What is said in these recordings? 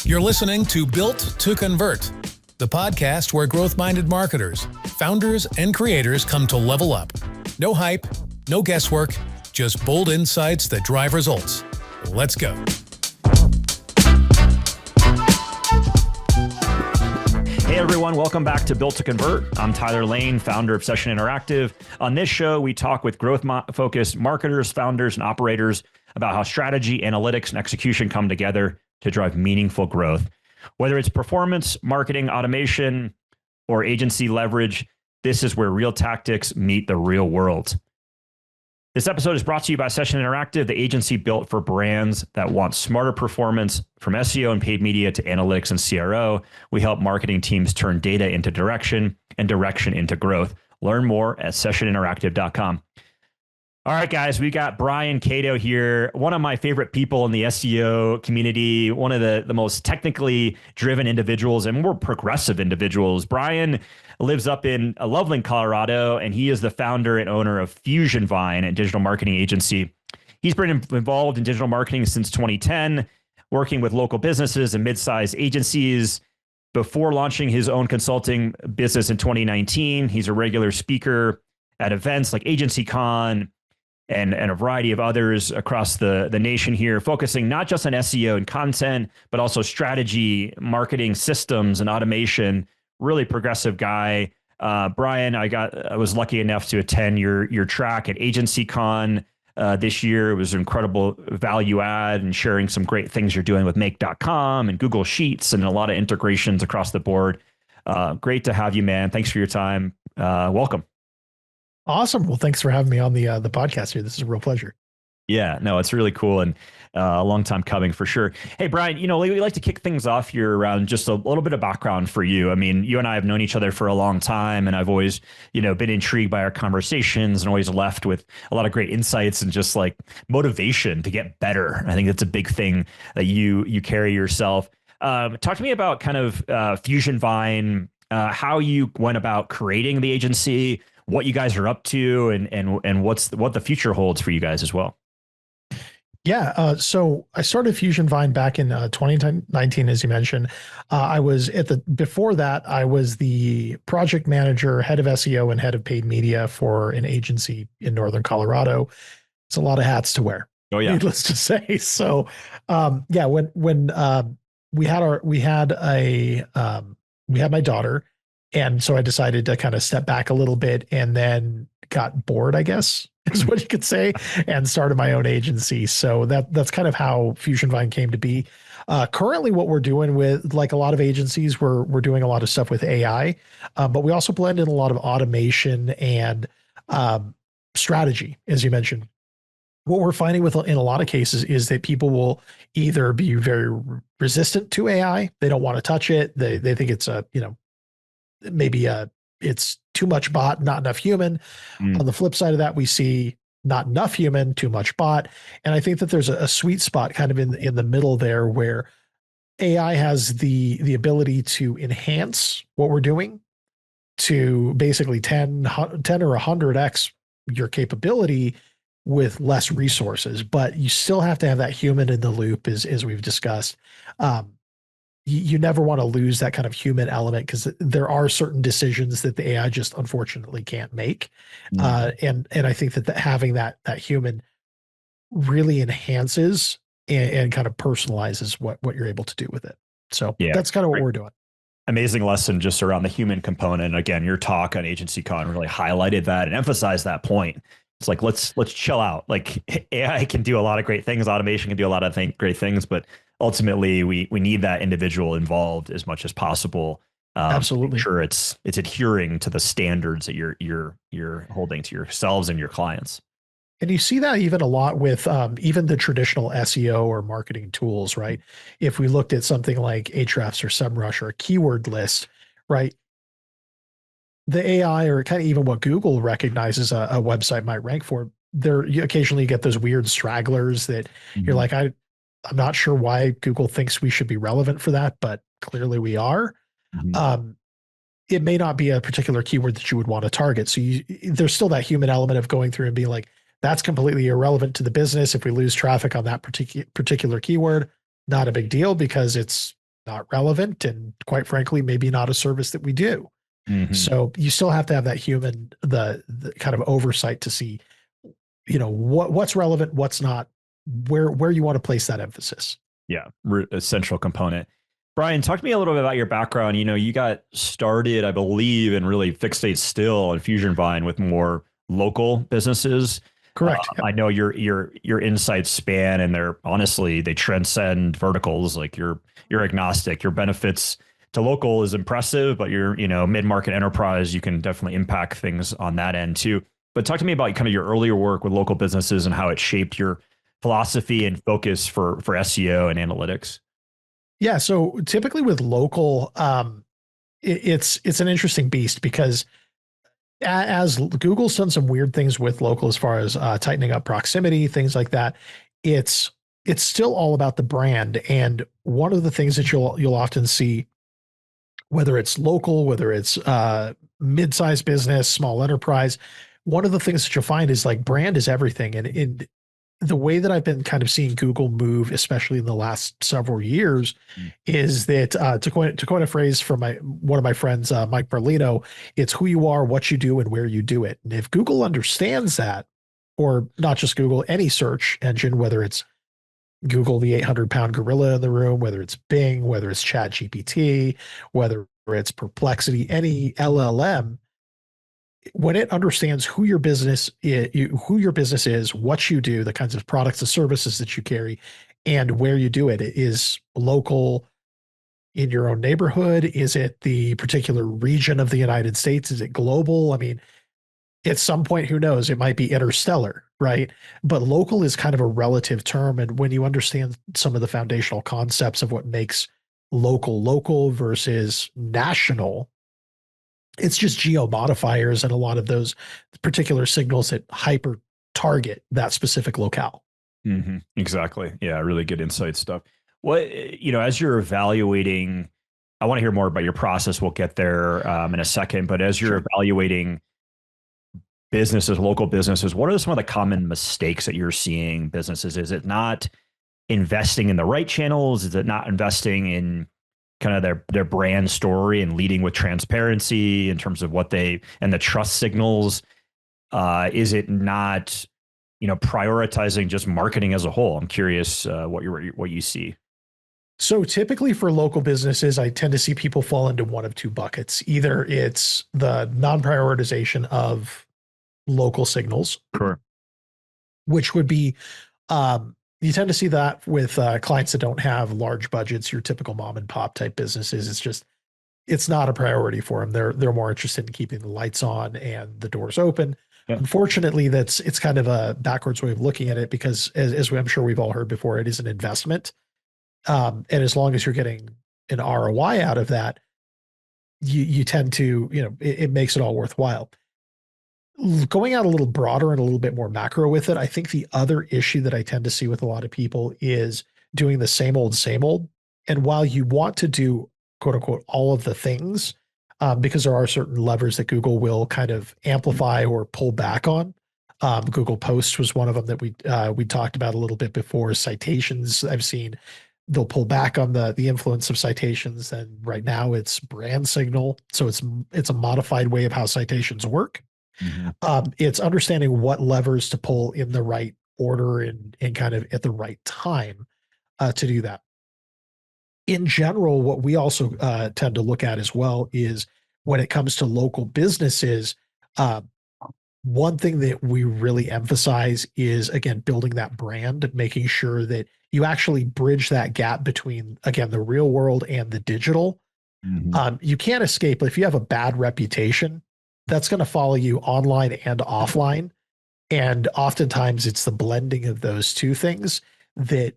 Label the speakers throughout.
Speaker 1: You're listening to Built to Convert, the podcast where growth-minded marketers, founders, and creators come to level up. No hype, no guesswork, just bold insights that drive results. Let's go.
Speaker 2: Hey everyone, welcome back to Built to Convert. I'm Tyler Lane, founder of Session Interactive. On this show, we talk with growth-focused marketers, founders, and operators about how strategy, analytics, and execution come together to drive meaningful growth. Whether it's performance, marketing, automation, or agency leverage, this is where real tactics meet the real world. This episode is brought to you by Session Interactive, the agency built for brands that want smarter performance. From SEO and paid media to analytics and CRO, we help marketing teams turn data into direction and direction into growth. Learn more at sessioninteractive.com. All right, guys, we got Brian Kato here, one of my favorite people in the SEO community, one of the most technically driven individuals and more progressive individuals. Brian lives up in Loveland, Colorado, and he is the founder and owner of Fusion Vine, a digital marketing agency. He's been involved in digital marketing since 2010, working with local businesses and mid-sized agencies. Before launching his own consulting business in 2019, he's a regular speaker at events like AgencyCon, and a variety of others across the nation here, focusing not just on SEO and content, but also strategy, marketing systems, and automation. Really progressive guy. Brian, I was lucky enough to attend your track at AgencyCon this year. It was an incredible value add and sharing some great things you're doing with Make.com and Google Sheets and a lot of integrations across the board. Great to have you, man. Thanks for your time. Welcome.
Speaker 3: Awesome. Well, thanks for having me on the podcast here. This is a real pleasure.
Speaker 2: Yeah, no, it's really cool and a long time coming for sure. Hey, Brian, we like to kick things off here around just a little bit of background for you. I mean, you and I have known each other for a long time, and I've always, been intrigued by our conversations and always left with a lot of great insights and just like motivation to get better. I think that's a big thing that you carry yourself. Talk to me about kind of Fusion Vine, how you went about creating the agency, what you guys are up to, and what the future holds for you guys as well.
Speaker 3: Yeah. So I started Fusion Vine back in 2019, as you mentioned. Before that, I was the project manager, head of SEO, and head of paid media for an agency in Northern Colorado. It's a lot of hats to wear.
Speaker 2: Oh yeah.
Speaker 3: Needless to say. So, when we had my daughter. And so I decided to kind of step back a little bit and then got bored, I guess, is what you could say, and started my own agency. So that's kind of how Fusion Vine came to be. Currently, what we're doing with, like a lot of agencies, we're doing a lot of stuff with AI, but we also blend in a lot of automation and strategy, as you mentioned. What we're finding in a lot of cases is that people will either be very resistant to AI. They don't want to touch it. They think it's maybe it's too much bot, not enough human. On the flip side of that, we see not enough human, too much bot. And I think that there's a sweet spot kind of in the middle there where AI has the ability to enhance what we're doing to basically 10 or 100x your capability with less resources. But you still have to have that human in the loop, as we've discussed. You never want to lose that kind of human element because there are certain decisions that the AI just unfortunately can't make. And I think that having that human really enhances and kind of personalizes what you're able to do with it. So that's kind of what we're doing.
Speaker 2: Amazing lesson just around the human component. Again, your talk on AgencyCon really highlighted that and emphasized that point. It's like, let's chill out. Like AI can do a lot of great things. Automation can do a lot of great things, but ultimately we need that individual involved as much as possible.
Speaker 3: Absolutely.
Speaker 2: Make sure it's adhering to the standards that you're holding to yourselves and your clients.
Speaker 3: And you see that even a lot with even the traditional SEO or marketing tools, right? If we looked at something like Ahrefs or SEMrush or a keyword list, right? The AI, or kind of even what Google recognizes a website might rank for, you occasionally get those weird stragglers that you're like, I'm not sure why Google thinks we should be relevant for that, but clearly we are. It may not be a particular keyword that you would want to target. So there's still that human element of going through and being like, that's completely irrelevant to the business. If we lose traffic on that particular keyword, not a big deal because it's not relevant, and quite frankly, maybe not a service that we do. So you still have to have that human, the kind of oversight to see, what's relevant, what's not, where you want to place that emphasis.
Speaker 2: Yeah, essential component. Brian, talk to me a little bit about your background. You got started, I believe, and really fixate still in FusionVine with more local businesses.
Speaker 3: Correct. Yep.
Speaker 2: I know your insights span, and they transcend verticals. Like you're agnostic. Your benefits to local is impressive, but your mid-market enterprise, you can definitely impact things on that end too. But talk to me about kind of your earlier work with local businesses and how it shaped your philosophy and focus for SEO and analytics.
Speaker 3: Yeah. So typically with local, it's an interesting beast because as Google's done some weird things with local as far as tightening up proximity, things like that. It's still all about the brand. And one of the things that you'll often see, whether it's local, whether it's mid-sized business, small enterprise, one of the things that you'll find is like brand is everything. And in the way that I've been kind of seeing Google move, especially in the last several years, is that to coin a phrase from one of my friends, Mike Berlino, it's who you are, what you do, and where you do it. And if Google understands that, or not just Google, any search engine, whether it's Google, the 800-pound gorilla in the room, whether it's Bing, whether it's ChatGPT, whether it's Perplexity, any LLM, when it understands who your business is, what you do, the kinds of products and services that you carry, and where you do it, is local in your own neighborhood? Is it the particular region of the United States? Is it global? I mean, at some point, who knows? It might be interstellar, right? But local is kind of a relative term. And when you understand some of the foundational concepts of what makes local versus national, it's just geo modifiers and a lot of those particular signals that hyper target that specific locale.
Speaker 2: Exactly. Yeah. Really good insight stuff. What, as you're evaluating, I want to hear more about your process. We'll get there in a second, but as you're evaluating businesses, local businesses, what are some of the common mistakes that you're seeing businesses? Is it not investing in the right channels? Is it not investing in kind of their brand story and leading with transparency in terms of what and the trust signals? Is it not, prioritizing just marketing as a whole? I'm curious what you see.
Speaker 3: So typically for local businesses, I tend to see people fall into one of two buckets. Either it's the non-prioritization of local signals,
Speaker 2: Sure.
Speaker 3: which would be, you tend to see that with clients that don't have large budgets, your typical mom and pop type businesses. It's not a priority for them. They're more interested in keeping the lights on and the doors open. Yeah. Unfortunately, it's kind of a backwards way of looking at it because as I'm sure we've all heard before, it is an investment. And as long as you're getting an ROI out of that, you tend to, it makes it all worthwhile. Going out a little broader and a little bit more macro with it, I think the other issue that I tend to see with a lot of people is doing the same old, same old. And while you want to do, quote unquote, all of the things, because there are certain levers that Google will kind of amplify or pull back on. Google Posts was one of them that we talked about a little bit before. Citations, I've seen they'll pull back on the influence of citations. And right now it's brand signal. So it's a modified way of how citations work. It's understanding what levers to pull in the right order and kind of at the right time to do that. In general, what we also tend to look at as well is when it comes to local businesses, one thing that we really emphasize is, again, building that brand, making sure that you actually bridge that gap between, again, the real world and the digital. You can't escape. If you have a bad reputation, that's going to follow you online and offline. And oftentimes it's the blending of those two things that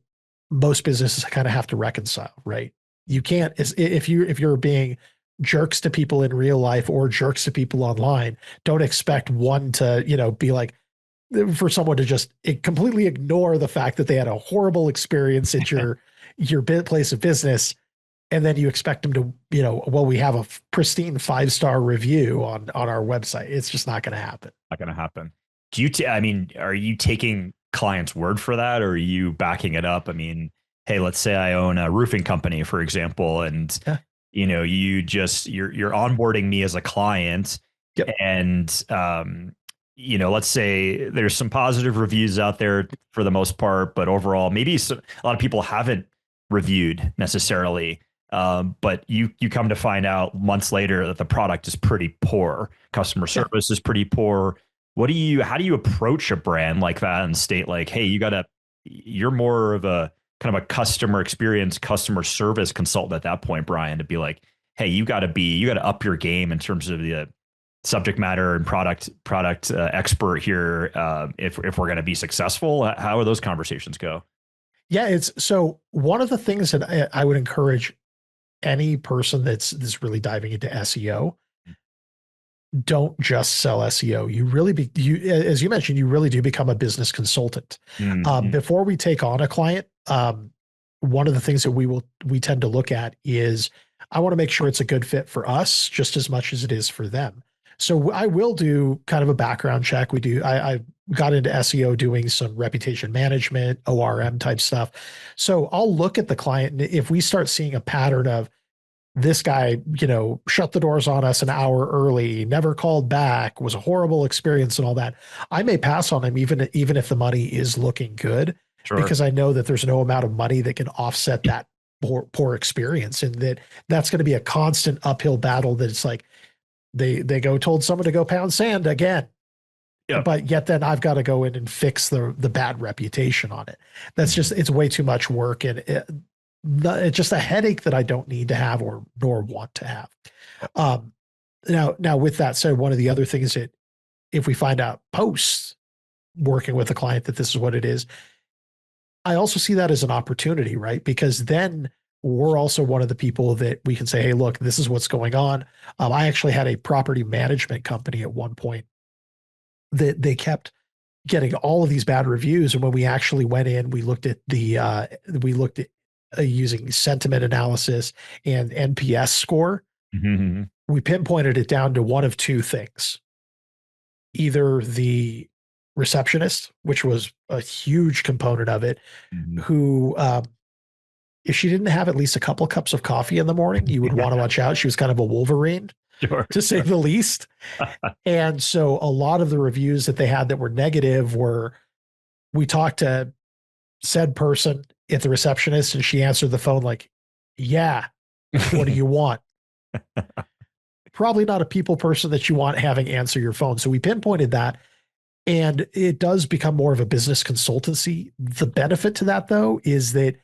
Speaker 3: most businesses kind of have to reconcile, right? You can't, if you're being jerks to people in real life or jerks to people online, don't expect one to, be like, for someone to just completely ignore the fact that they had a horrible experience at your place of business. And then you expect them to, well, we have a pristine 5-star review on our website. It's just not going to happen.
Speaker 2: Not going to happen. Are you taking clients' word for that, or are you backing it up? I mean, hey, let's say I own a roofing company, for example, and
Speaker 3: Yeah.
Speaker 2: you're onboarding me as a client,
Speaker 3: Yep.
Speaker 2: and let's say there's some positive reviews out there for the most part, but overall, maybe a lot of people haven't reviewed necessarily. But you come to find out months later that the product is pretty poor, customer
Speaker 3: Yeah.
Speaker 2: service is pretty poor. How do you approach a brand like that and state like, hey, you're more of a kind of a customer experience, customer service consultant at that point, Brian, to be like, hey, you got to up your game in terms of the subject matter and product expert here. If we're going to be successful, how do those conversations go?
Speaker 3: Yeah. It's so one of the things that I would encourage any person that's really diving into SEO, don't just sell SEO. You really as you mentioned, you really do become a business consultant.
Speaker 2: Mm-hmm.
Speaker 3: Before we take on a client, one of the things that we tend to look at is I want to make sure it's a good fit for us just as much as it is for them. So I will do kind of a background check. I got into SEO doing some reputation management, ORM type stuff. So I'll look at the client, and if we start seeing a pattern of this guy, shut the doors on us an hour early, never called back, was a horrible experience and all that, I may pass on him even if the money is looking good,
Speaker 2: Sure.
Speaker 3: because I know that there's no amount of money that can offset that poor experience, and that's going to be a constant uphill battle. That it's like they told someone to go pound sand again.
Speaker 2: Yep.
Speaker 3: But yet then I've got to go in and fix the bad reputation on it. That's just, it's way too much work, and it's just a headache that I don't need to have nor want to have. Now with that said, one of the other things that if we find out post working with a client that this is what it is, I also see that as an opportunity, right? Because then we're also one of the people that we can say, hey, look, this is what's going on. I actually had a property management company at one point that they kept getting all of these bad reviews. And when we actually went in, we looked at using sentiment analysis and NPS score.
Speaker 2: Mm-hmm.
Speaker 3: We pinpointed it down to one of two things: either the receptionist, which was a huge component of it, who, if she didn't have at least a couple cups of coffee in the morning, you would want to watch out. She was kind of a Wolverine,
Speaker 2: Sure.
Speaker 3: to say the least. And so a lot of the reviews that they had that were negative were, we talked to said person at the receptionist and she answered the phone like, yeah, what do you want? Probably not a people person that you want having answer your phone. So we pinpointed that, and it does become more of a business consultancy. The benefit to that, though, is that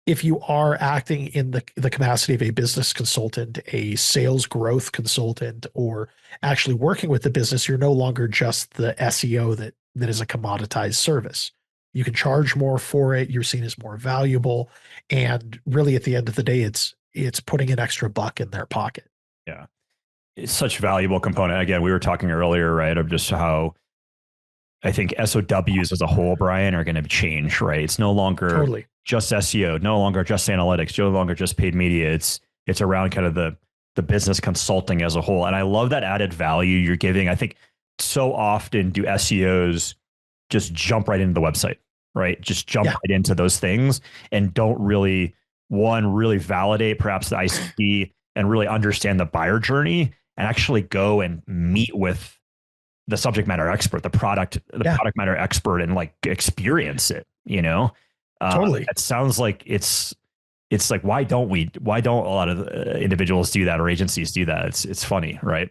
Speaker 3: if you are acting in the capacity of a business consultant, a sales growth consultant, or actually working with the business, you're no longer just the SEO that is a commoditized service. You can charge more for it. You're seen as more valuable. And really, at the end of the day, it's putting an extra buck in their pocket.
Speaker 2: Yeah. It's such a valuable component. Again, we were talking earlier, right, of just how I think SOWs as a whole, Brian, are going to change, right? It's no longer
Speaker 3: Totally
Speaker 2: just SEO, no longer just analytics, no longer just paid media. It's around kind of the business consulting as a whole. And I love that added value you're giving. I think so often do SEOs just jump right into the website, right? Just jump right into those things and don't really validate perhaps the ICP and really understand the buyer journey and actually go and meet with the subject matter expert, the product matter expert, and like experience it,
Speaker 3: totally.
Speaker 2: It sounds like it's like, why don't a lot of individuals do that or agencies do that? It's funny, right?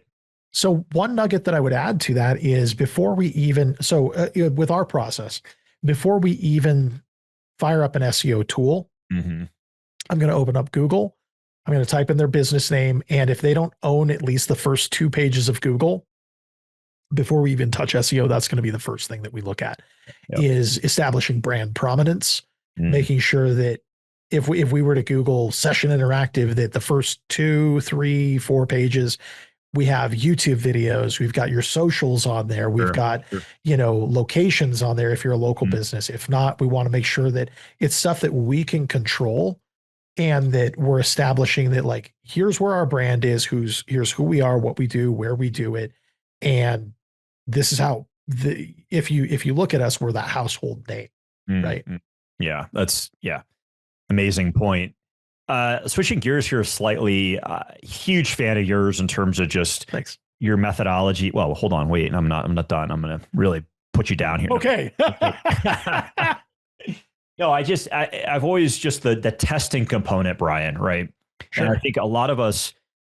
Speaker 3: So one nugget that I would add to that is with our process, before we even fire up an SEO tool, I'm going to open up Google. I'm going to type in their business name. And if they don't own at least the first 2 pages of Google, before we even touch SEO, that's going to be the first thing that we look at, is establishing brand prominence, making sure that if we were to Google Session Interactive, that the first 2, 3, 4 pages, we have YouTube videos, we've got your socials on there, we've got, locations on there if you're a local business. If not, we want to make sure that it's stuff that we can control and that we're establishing that, like, here's where our brand is, here's who we are, what we do, where we do it. And this is how if you look at us, we're that household name, right?
Speaker 2: Yeah. Amazing point. Switching gears here slightly, huge fan of yours in terms of just
Speaker 3: Thanks.
Speaker 2: your methodology. Well, hold on, wait, I'm not done. I'm going to really put you down here.
Speaker 3: Okay.
Speaker 2: No, I've always just the testing component, Brian, right?
Speaker 3: Sure.
Speaker 2: And I think a lot of us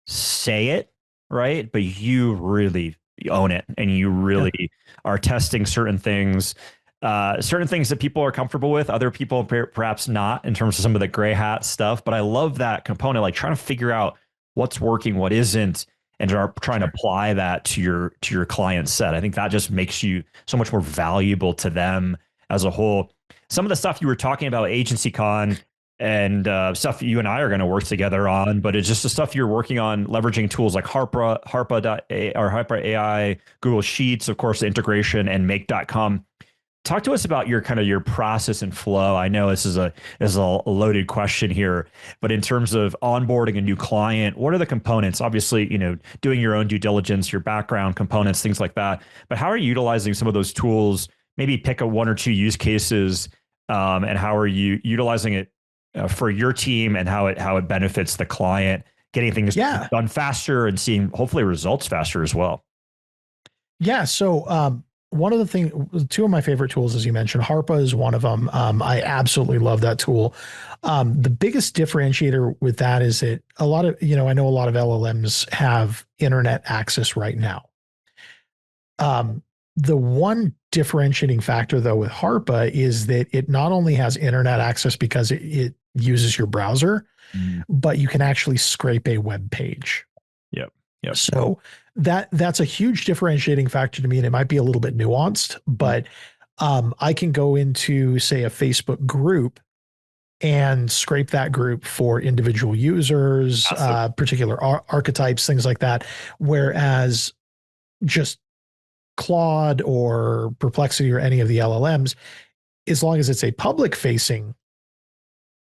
Speaker 2: say it, right? But you really own it, and you really are testing certain things that people are comfortable with, other people perhaps not, in terms of some of the gray hat stuff. But I love that component, like trying to figure out what's working, what isn't, and trying to apply that to your client set. I think that just makes you so much more valuable to them as a whole. Some of the stuff you were talking about, Agency Con, and stuff you and I are going to work together on, but it's just the stuff you're working on, leveraging tools like Harpa AI, Google Sheets, of course, the integration, and Make.com. Talk to us about your process and flow. I know this is a loaded question here, but in terms of onboarding a new client, what are the components? Obviously, doing your own due diligence, your background components, things like that. But how are you utilizing some of those tools? Maybe pick a one or two use cases, and how are you utilizing it for your team, and how it benefits the client, getting things done faster and seeing hopefully results faster as well.
Speaker 3: Yeah. So one of the things, two of my favorite tools, as you mentioned, Harpa is one of them. I absolutely love that tool. The biggest differentiator with that is that I know a lot of LLMs have internet access right now. The one differentiating factor, though, with Harpa is that it not only has internet access because it uses your browser, but you can actually scrape a web page.
Speaker 2: Yep.
Speaker 3: So that's a huge differentiating factor to me, and it might be a little bit nuanced, but I can go into, say, a Facebook group and scrape that group for individual users, particular archetypes, things like that. Whereas just Claude or Perplexity or any of the LLMs, as long as it's a public facing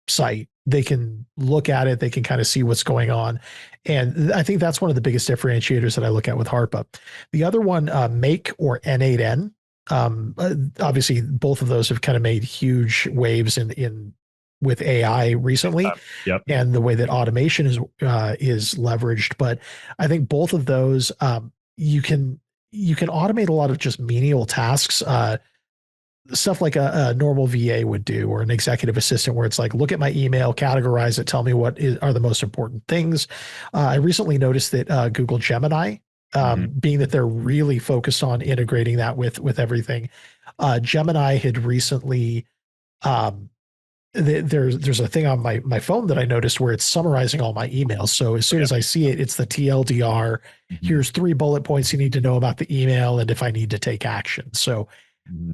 Speaker 3: site, they can look at it, they can kind of see what's going on. And I think that's one of the biggest differentiators that I look at with Harpa. The other one, Make or N8N, obviously both of those have kind of made huge waves with AI recently, and the way that automation is leveraged. But I think both of those, you can automate a lot of just menial tasks, stuff like a normal VA would do, or an executive assistant, where it's like, look at my email, categorize it, tell me what are the most important things. I recently noticed that Google Gemini, being that they're really focused on integrating that with everything, Gemini had recently, there's a thing on my phone that I noticed where it's summarizing all my emails. So as soon as I see it, it's the TLDR. Here's 3 bullet points you need to know about the email, and if I need to take action. So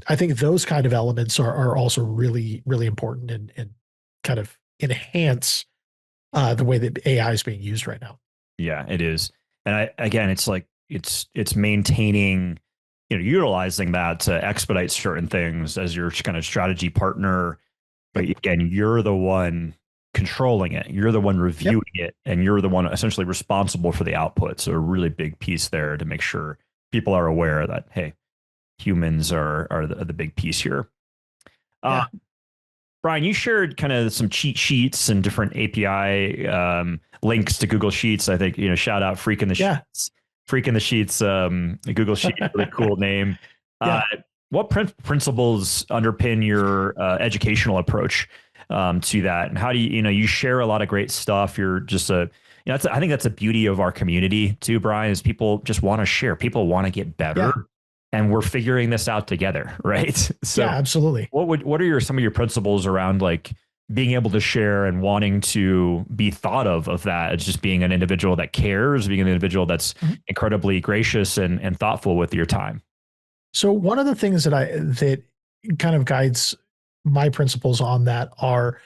Speaker 3: I think those kind of elements are also really, really important and kind of enhance the way that AI is being used right now.
Speaker 2: Yeah, it is. And it's maintaining, utilizing that to expedite certain things as your kind of strategy partner. But again, you're the one controlling it. You're the one reviewing it, and you're the one essentially responsible for the output. So a really big piece there to make sure people are aware that, hey, humans are the big piece here. Brian, you shared kind of some cheat sheets and different API links to Google Sheets. I think, shout out Freaking the Sheets. Freaking the Sheets, Google Sheet, really cool name. What principles underpin your educational approach to that? And how do you share a lot of great stuff. You're just I think that's the beauty of our community too, Brian, is people just want to share. People want to get better. And we're figuring this out together, right? So
Speaker 3: absolutely.
Speaker 2: What are some of your principles around like being able to share and wanting to be thought of that as just being an individual that cares, being an individual that's incredibly gracious and thoughtful with your time?
Speaker 3: So one of the things that kind of guides my principles on that are,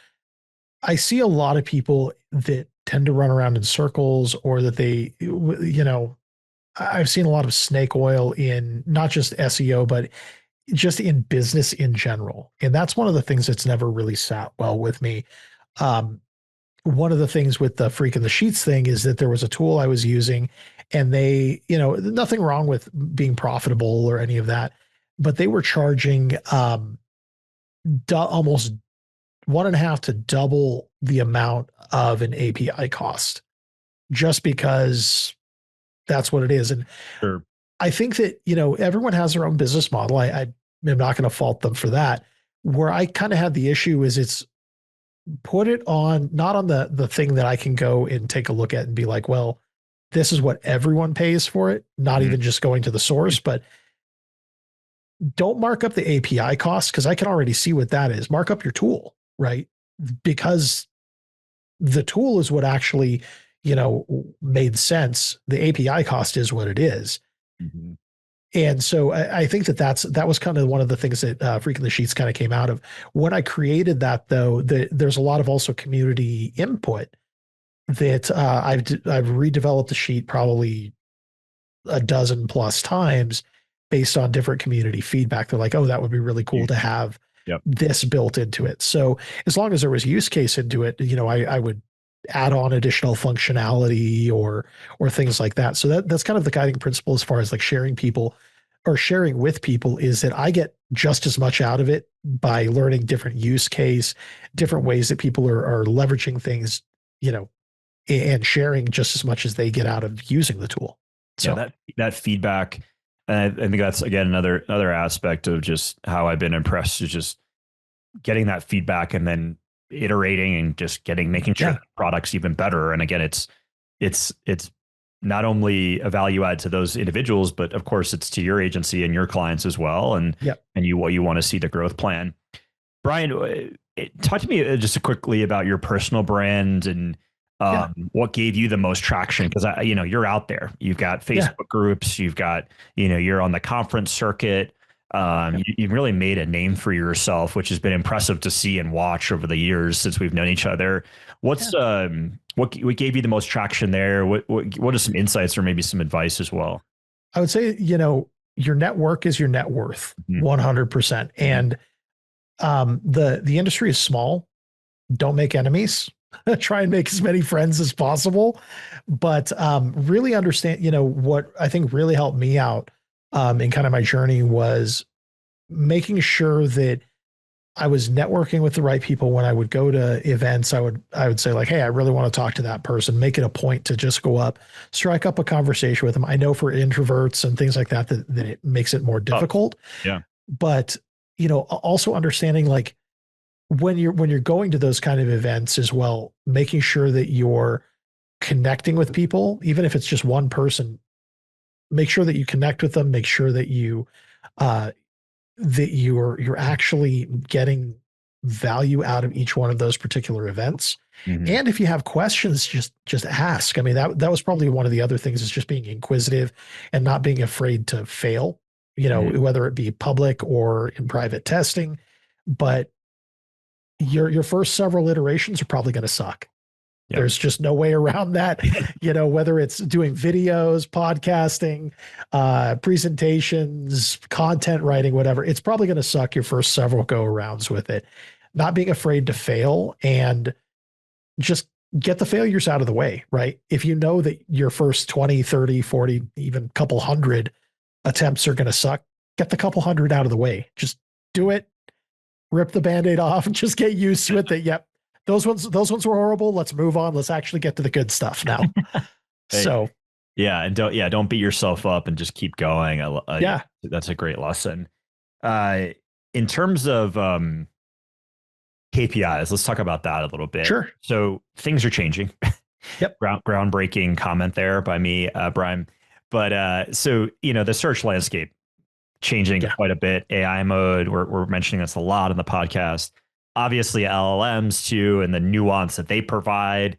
Speaker 3: I see a lot of people that tend to run around in circles, or that they, I've seen a lot of snake oil in not just SEO, but just in business in general. And that's one of the things that's never really sat well with me. One of the things with the Freaking the Sheets thing is that there was a tool I was using, and they, nothing wrong with being profitable or any of that, but they were charging almost 1.5 to double the amount of an API cost, just because that's what it is. And
Speaker 2: Sure.
Speaker 3: I think that, everyone has their own business model. I am not going to fault them for that. Where I kind of had the issue is it's put it on, not on the thing that I can go and take a look at and be like, well, this is what everyone pays for it, not even just going to the source, but don't mark up the API cost, because I can already see what that is. Mark up your tool, right? Because the tool is what actually, made sense. The API cost is what it is.
Speaker 2: Mhm.
Speaker 3: And so I think that was kind of one of the things that Freaking the Sheets kind of came out of. When I created that, though, there's a lot of also community input that I've redeveloped the sheet probably a dozen plus times based on different community feedback. They're like, oh, that would be really cool to have
Speaker 2: Yep.
Speaker 3: this built into it. So as long as there was use case into it, I would add on additional functionality or things like that. So that's kind of the guiding principle as far as like sharing with people, is that I get just as much out of it by learning different use case, different ways that people are leveraging things, and sharing just as much as they get out of using the tool. So
Speaker 2: that feedback, and I think that's again another aspect of just how I've been impressed, is just getting that feedback and then iterating and just making sure the product's even better. And again, it's not only a value add to those individuals, but of course it's to your agency and your clients as well. And what you want to see the growth plan. Brian, talk to me just quickly about your personal brand and what gave you the most traction? Because you're out there. You've got Facebook groups. You've got you're on the conference circuit. You've really made a name for yourself, which has been impressive to see and watch over the years since we've known each other. What gave you the most traction there? What are some insights or maybe some advice as well?
Speaker 3: I would say, your network is your net worth, 100%. And the industry is small. Don't make enemies. Try and make as many friends as possible. But really understand, what I think really helped me out in kind of my journey was making sure that I was networking with the right people. When I would go to events, I would say like, hey, I really want to talk to that person. Make it a point to just go up, strike up a conversation with them. I know for introverts and things like that, that it makes it more difficult. But, also understanding like when you're going to those kind of events as well, making sure that you're connecting with people, even if it's just one person, make sure that you connect with them, make sure that you're actually getting value out of each one of those particular events. And if you have questions, just ask. I mean, that was probably one of the other things, is just being inquisitive and not being afraid to fail, whether it be public or in private testing. But your first several iterations are probably going to suck. There's just no way around that, whether it's doing videos, podcasting, presentations, content writing, whatever, it's probably going to suck your first several go arounds with it. Not being afraid to fail and just get the failures out of the way, right? If you know that your first 20, 30, 40, even couple hundred attempts are going to suck, get the couple hundred out of the way. Just do it, rip the Band-Aid off, and just get used to it that, those ones were horrible. Let's move on. Let's actually get to the good stuff now. So
Speaker 2: and don't beat yourself up and just keep going. That's a great lesson. In terms of KPIs, let's talk about that a little bit.
Speaker 3: Sure.
Speaker 2: So things are changing. Groundbreaking comment there by me, Brian. But so the search landscape changing quite a bit. AI mode. We're mentioning this a lot on the podcast. Obviously LLMs too, and the nuance that they provide.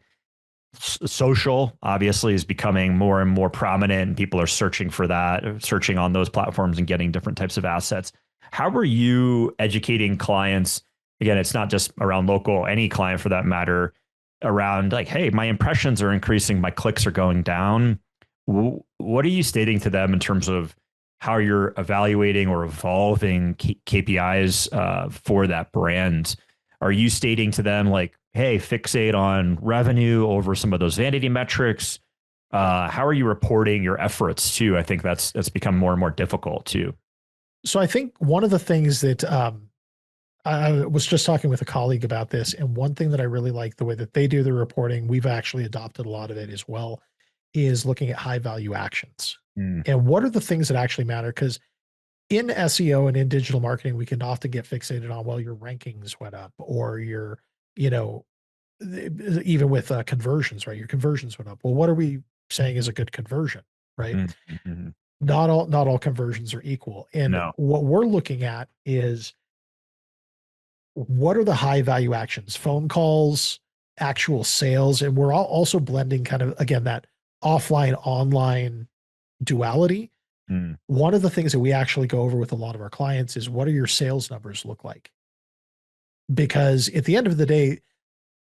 Speaker 2: Social obviously is becoming more and more prominent, and people are searching for that, searching on those platforms and getting different types of assets. How are you educating clients? Again, it's not just around local, any client for that matter, around like, hey, my impressions are increasing, my clicks are going down. What are you stating to them in terms of how you're evaluating or evolving KPIs for that brand? Are you stating to them like, hey, fixate on revenue over some of those vanity metrics? How are you reporting your efforts too? I think that's become more and more difficult too.
Speaker 3: So I think one of the things that I was just talking with a colleague about this, and one thing that I really like the way that they do the reporting, we've actually adopted a lot of it as well, is looking at high value actions.
Speaker 2: Mm,
Speaker 3: And what are the things that actually matter? Because in SEO and in digital marketing, we can often get fixated on, well, your rankings went up or your, you know, even with conversions, right? Your conversions went up. Well, what are we saying is a good conversion, right?
Speaker 2: mm, mhm.
Speaker 3: Not all conversions are equal. And
Speaker 2: No,
Speaker 3: what we're looking at is what are the high value actions, phone calls, actual sales, and we're all also blending kind of again that offline online duality.
Speaker 2: mm,
Speaker 3: One of the things that we actually go over with a lot of our clients is what do your sales numbers look like? Because at the end of the day,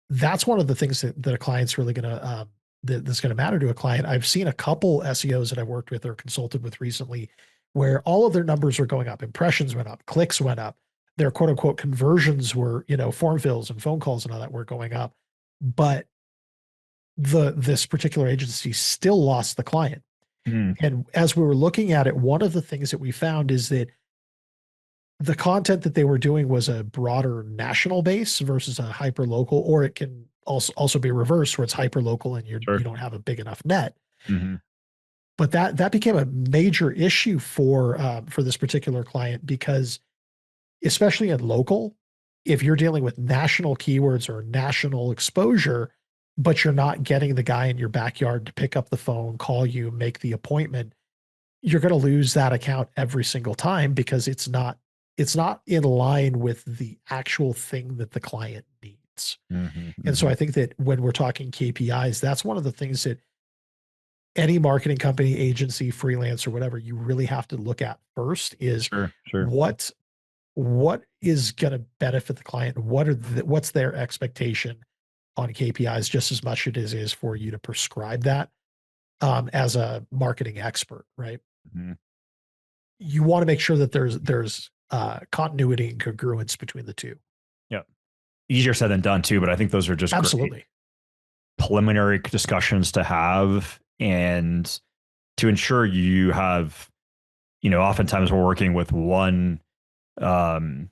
Speaker 3: that's one of the things that a client's really going to that's going to matter to a client. I've seen a couple SEOs that I've worked with or consulted with recently where all of their numbers were going up, impressions went up, clicks went up, their quote unquote conversions were, form fills and phone calls and all that were going up, but this particular agency still lost the client.
Speaker 2: mm,
Speaker 3: And as we were looking at it, one of the things that we found is that the content that they were doing was a broader national base versus a hyper local, or it can also be reversed where it's hyper local and you
Speaker 2: sure.
Speaker 3: don't have a big enough net.
Speaker 2: Mhm.
Speaker 3: But that became a major issue for this particular client because especially in local, if you're dealing with national keywords or national exposure, but you're not getting the guy in your backyard to pick up the phone, call you, make the appointment, you're going to lose that account every single time because it's not in line with the actual thing that the client needs.
Speaker 2: Mhm,
Speaker 3: And so
Speaker 2: mhm.
Speaker 3: I think that when we're talking KPIs, that's one of the things that any marketing company, agency, freelance, or whatever, you really have to look at first is
Speaker 2: Sure, sure.
Speaker 3: what what is going to benefit the client? What's their expectation on KPIs just as much as it is for you to prescribe that as a marketing expert, right?
Speaker 2: Mhm.
Speaker 3: You want to make sure that there's continuity and congruence between the two.
Speaker 2: Yep. Easier said than done too, but I think those are just great
Speaker 3: Absolutely.
Speaker 2: preliminary discussions to have and to ensure you have, oftentimes we're working with one um,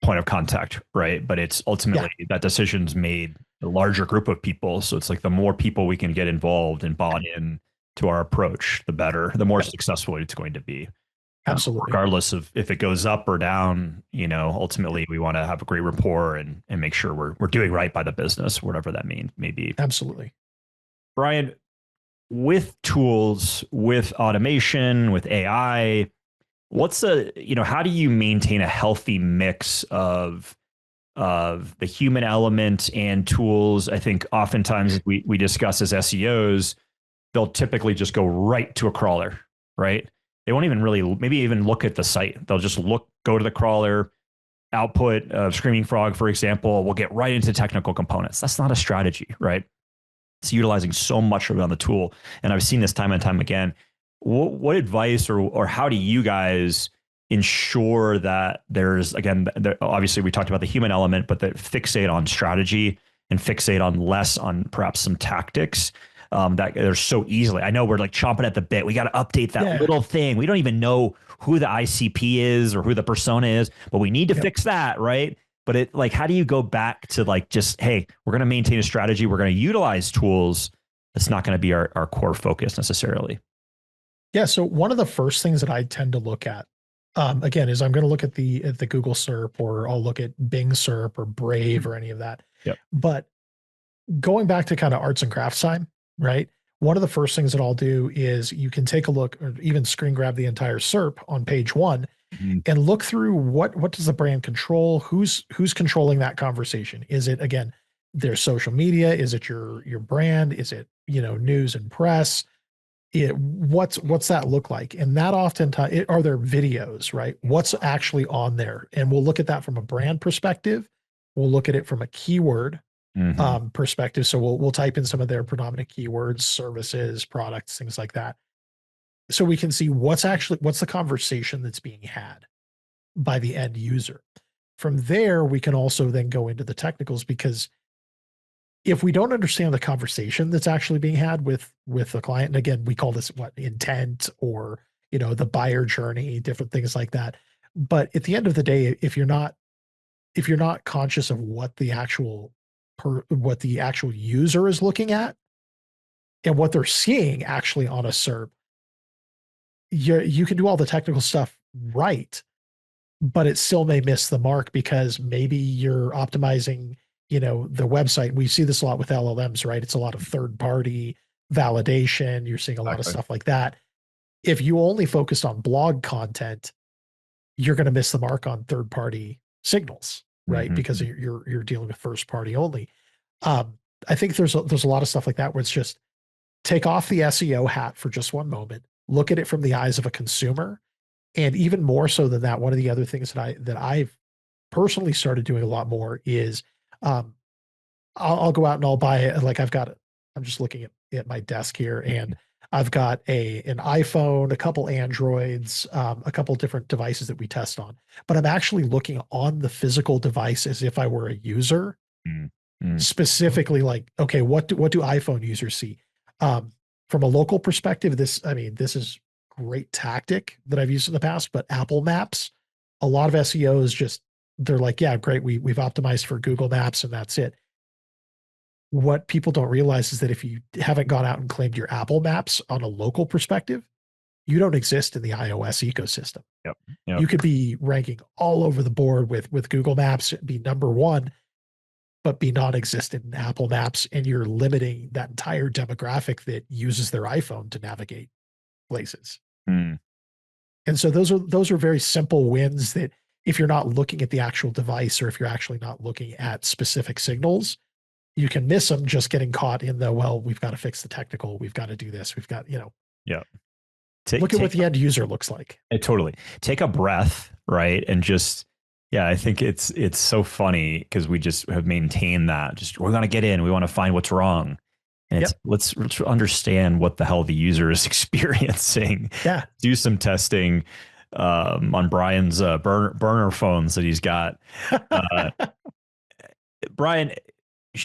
Speaker 2: point of contact, right? But it's
Speaker 3: Yeah,
Speaker 2: ultimately that decision's made a larger group of people. So it's like the more people we can get involved and bought in to our approach, the better, the more
Speaker 3: yeah,
Speaker 2: successful it's going to be.
Speaker 3: absolutely.
Speaker 2: Regardless of if it goes up or down, ultimately we want to have a great rapport and make sure we're doing right by the business, whatever that may be.
Speaker 3: Absolutely.
Speaker 2: Brian, with tools, with automation, with AI, how do you maintain a healthy mix of the human element and tools? I think oftentimes we discuss as SEOs, they'll typically just go right to a crawler, right? They won't even really maybe even look at the site. They'll just go to the crawler, output of Screaming Frog, for example. We'll get right into technical components. That's not a strategy, right? It's utilizing so much of it on the tool. And I've seen this time and time again. What advice or how do you guys ensure that there's, again, obviously we talked about the human element, but that fixate on strategy and fixate on less on perhaps some tactics that they're so easily. I know we're like chomping at the bit. We got to update that
Speaker 3: Yeah.
Speaker 2: little thing. We don't even know who the ICP is or who the persona is, but we need to
Speaker 3: Yep.
Speaker 2: fix that, right? But how do you go back to like just, hey, we're going to maintain a strategy. We're going to utilize tools. That's not going to be our core focus necessarily.
Speaker 3: Yeah. So one of the first things that I tend to look at, again, is I'm going to look at the Google SERP, or I'll look at Bing SERP or Brave or any of that.
Speaker 2: Yep.
Speaker 3: But going back to kind of arts and crafts time, right? One of the first things that I'll do is you can take a look or even screen grab the entire SERP on page one
Speaker 2: Mhm.
Speaker 3: and look through what does the brand control? Who's controlling that conversation? Is it again their social media? Is it your brand? Is it news and press? What's that look like? And that oftentimes are there videos, right? What's actually on there? And we'll look at that from a brand perspective. We'll look at it from a keyword
Speaker 2: Mhm.
Speaker 3: perspective. So we'll type in some of their predominant keywords, services, products, things like that. So we can see what's the conversation that's being had by the end user. From there, we can also then go into the technicals because if we don't understand the conversation that's actually being had with the client, and again, we call this what intent or the buyer journey, different things like that. But at the end of the day, if you're not if you're not conscious of what the actual user is looking at and what they're seeing actually on a SERP, you can do all the technical stuff right, but it still may miss the mark because maybe you're optimizing, the website. We see this a lot with LLMs, right? It's a lot of third party validation. You're seeing a lot of
Speaker 2: Exactly.
Speaker 3: stuff like that. If you only focused on blog content, you're going to miss the mark on third party signals, right? Because you're dealing with first party only. I think there's a lot of stuff like that where it's just take off the SEO hat for just one moment, look at it from the eyes of a consumer. And even more so than that, one of the other things that I've personally started doing a lot more is um, I'll go out and I'll buy, like, I'm just looking at my desk here, and I've got an iPhone, a couple Androids, a couple different devices that we test on, but I'm actually looking on the physical device as if I were a user, specifically like, okay, what do iPhone users see? From a local perspective, this is great tactic that I've used in the past, but Apple Maps, a lot of SEOs just, they're like, yeah, great. We've optimized for Google Maps and that's it. What people don't realize is that if you haven't gone out and claimed your Apple Maps on a local perspective, you don't exist in the iOS ecosystem.
Speaker 2: Yep.
Speaker 3: You could be ranking all over the board with Google Maps, be number one, but be non-existent in Apple Maps, and you're limiting that entire demographic that uses their iPhone to navigate places. And so those are very simple wins that if you're not looking at the actual device, or if you're actually not looking at specific signals, you can miss them just getting caught in the, well, we've got to fix the technical, we've got to do this, we've got,
Speaker 2: Yeah.
Speaker 3: look at what the end user looks like.
Speaker 2: Totally. Take a breath, right? And just, yeah, I think it's so funny because we just have maintained that. Just, we're going to get in, we want to find what's wrong. And it's, let's understand what the hell the user is experiencing.
Speaker 3: Yeah.
Speaker 2: Do some testing on Brian's burner phones that he's got. Brian,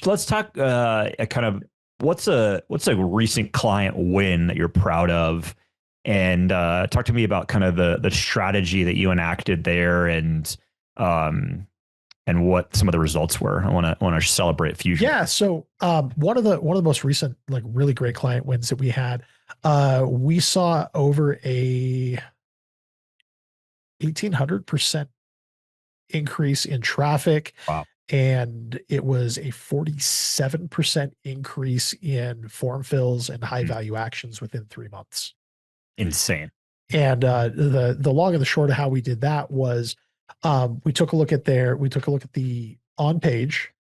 Speaker 2: let's talk kind of what's a recent client win that you're proud of, and talk to me about kind of the strategy that you enacted there, and what some of the results were. I want to celebrate Fusion.
Speaker 3: Yeah. So one of the most recent, like, really great client wins that we had, we saw over a 1,800% increase in traffic.
Speaker 2: Wow.
Speaker 3: And it was a 47% increase in form fills and high value actions within 3 months.
Speaker 2: Insane.
Speaker 3: And the long and the short of how we did that was we took a look at the on page.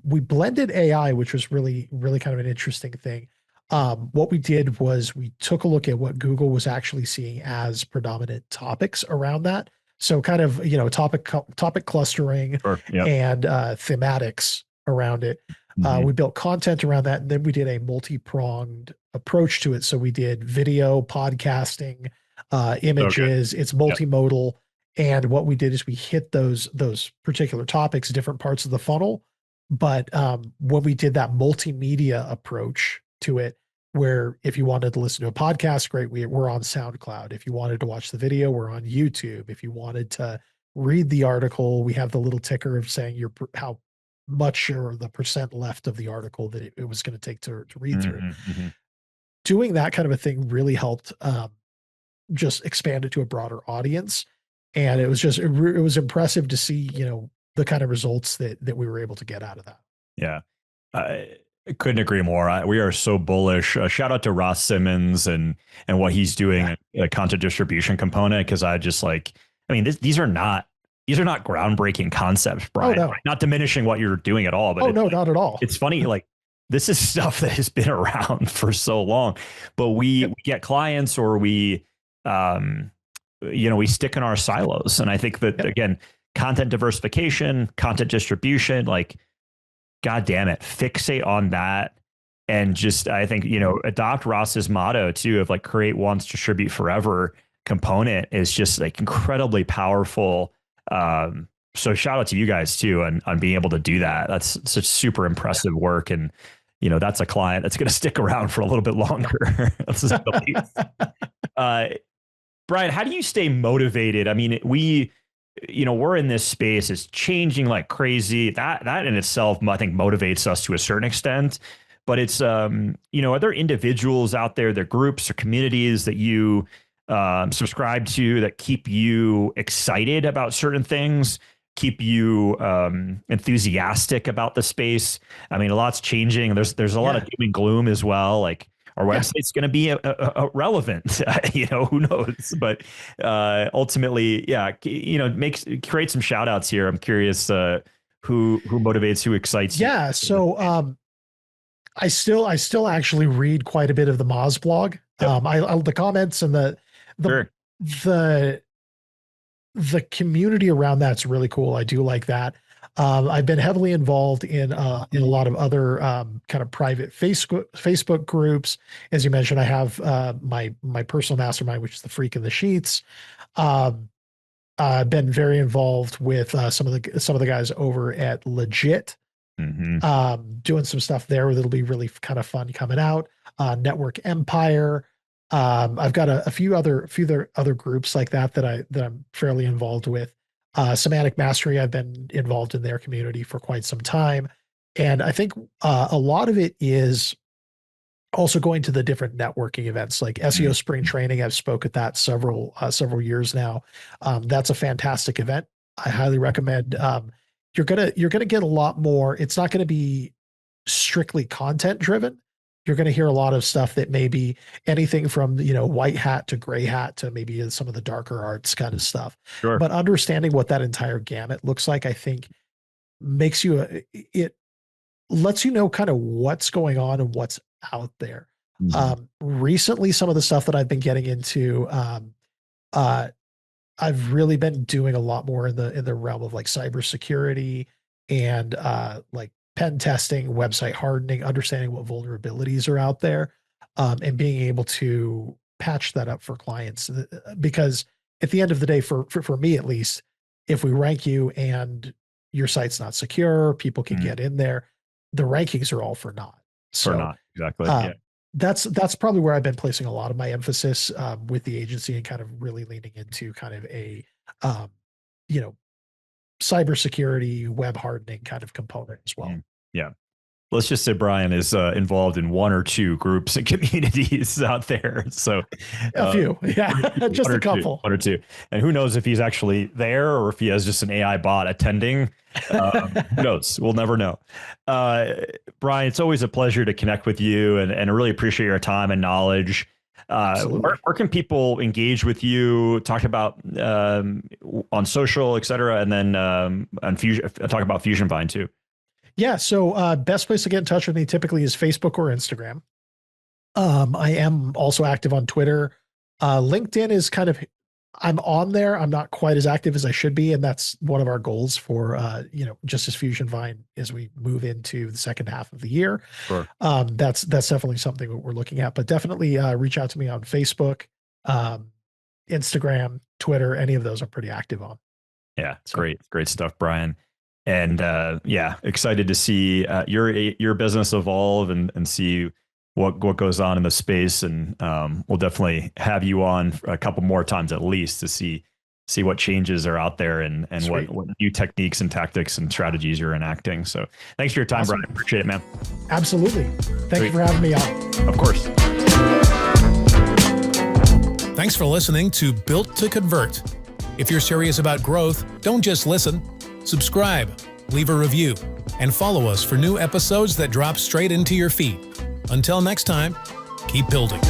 Speaker 3: We blended AI, which was really, really kind of an interesting thing. What we did was we took a look at what Google was actually seeing as predominant topics around that. So kind of, topic clustering.
Speaker 2: Sure, yep.
Speaker 3: And thematics around it. We built content around that, and then we did a multi-pronged approach to it. So we did video, podcasting, images. Okay. It's multimodal. Yep. And what we did is we hit those particular topics, different parts of the funnel. But when we did that multimedia approach to it, where if you wanted to listen to a podcast, great, we're on SoundCloud. If you wanted to watch the video, we're on YouTube. If you wanted to read the article, we have the little ticker of saying how much or the percent left of the article that it was going to take to read through. Doing that kind of a thing really helped just expand it to a broader audience. And it was impressive to see, the kind of results that we were able to get out of that.
Speaker 2: Yeah. I couldn't agree more. We are so bullish. Shout out to Ross Simmons and what he's doing, a content distribution component. Cause these are not groundbreaking concepts, Brian.
Speaker 3: Oh, no.
Speaker 2: Not diminishing what you're doing at all, but
Speaker 3: not at all.
Speaker 2: It's funny. Like, this is stuff that has been around for so long, but we get clients, or we stick in our silos. And I think that, again, content diversification, content distribution, like, God damn it, fixate on that. And just, I think, adopt Ross's motto too, of like, create once, distribute forever component is just like incredibly powerful. So shout out to you guys too on being able to do that. That's such super impressive work. And, that's a client that's going to stick around for a little bit longer. Brian, how do you stay motivated? I mean, we we're in this space. It's changing like crazy. That in itself, I think, motivates us to a certain extent. But it's, are there individuals out there, there groups or communities that you subscribe to that keep you excited about certain things, keep you enthusiastic about the space? I mean, a lot's changing. There's a lot of doom and gloom as well. Like, our website's going to be relevant, who knows? But ultimately, create some shout outs here. I'm curious who motivates, who excites you.
Speaker 3: Yeah. So I still actually read quite a bit of the Moz blog. Yep. The comments and the community around that's really cool. I do like that. I've been heavily involved in a lot of other kind of private Facebook groups. As you mentioned, I have my personal mastermind, which is the Freak in the Sheets. I've been very involved with some of the guys over at Legit, doing some stuff there that'll be really kind of fun coming out. Network Empire. I've got a few other groups like that I'm fairly involved with. Semantic Mastery, I've been involved in their community for quite some time. And I think a lot of it is also going to the different networking events like SEO Spring Training. I've spoke at that several years now. That's a fantastic event. I highly recommend. You're gonna get a lot more. It's not going to be strictly content driven. You're going to hear a lot of stuff that may be anything from, white hat to gray hat to maybe some of the darker arts kind of stuff.
Speaker 2: Sure.
Speaker 3: But understanding what that entire gamut looks like, I think makes it lets you know kind of what's going on and what's out there. Recently, some of the stuff that I've been getting into, I've really been doing a lot more in the realm of like cybersecurity and like pen testing, website hardening, understanding what vulnerabilities are out there, and being able to patch that up for clients. Because at the end of the day, for me at least, if we rank you and your site's not secure, people can get in there, the rankings are all for naught.
Speaker 2: For naught, exactly.
Speaker 3: That's probably where I've been placing a lot of my emphasis with the agency and kind of really leaning into kind of a, cybersecurity, web hardening kind of component as well.
Speaker 2: Yeah. Let's just say Brian is involved in one or two groups and communities out there. So
Speaker 3: a few, just a couple.
Speaker 2: One or two. And who knows if he's actually there or if he has just an AI bot attending. Who knows? We'll never know. Brian, it's always a pleasure to connect with you and I really appreciate your time and knowledge. Where can people engage with you, talk about on social, et cetera, and then on Fusion, talk about FusionVine too?
Speaker 3: Yeah. So best place to get in touch with me typically is Facebook or Instagram. I am also active on Twitter. LinkedIn is kind of, I'm on there. I'm not quite as active as I should be. And that's one of our goals for, just as FusionVine as we move into the second half of the year.
Speaker 2: Sure.
Speaker 3: That's definitely something that we're looking at, but definitely reach out to me on Facebook, Instagram, Twitter, any of those I'm pretty active on.
Speaker 2: Yeah. So. Great stuff, Brian. And excited to see your business evolve and see what goes on in the space. And we'll definitely have you on a couple more times at least to see what changes are out there and what new techniques and tactics and strategies you're enacting. So thanks for your time, awesome. Brian. Appreciate it, man.
Speaker 3: Absolutely. Thank you for having me on.
Speaker 2: Of course.
Speaker 1: Thanks for listening to Built to Convert. If you're serious about growth, don't just listen. Subscribe, leave a review, and follow us for new episodes that drop straight into your feed. Until next time, keep building.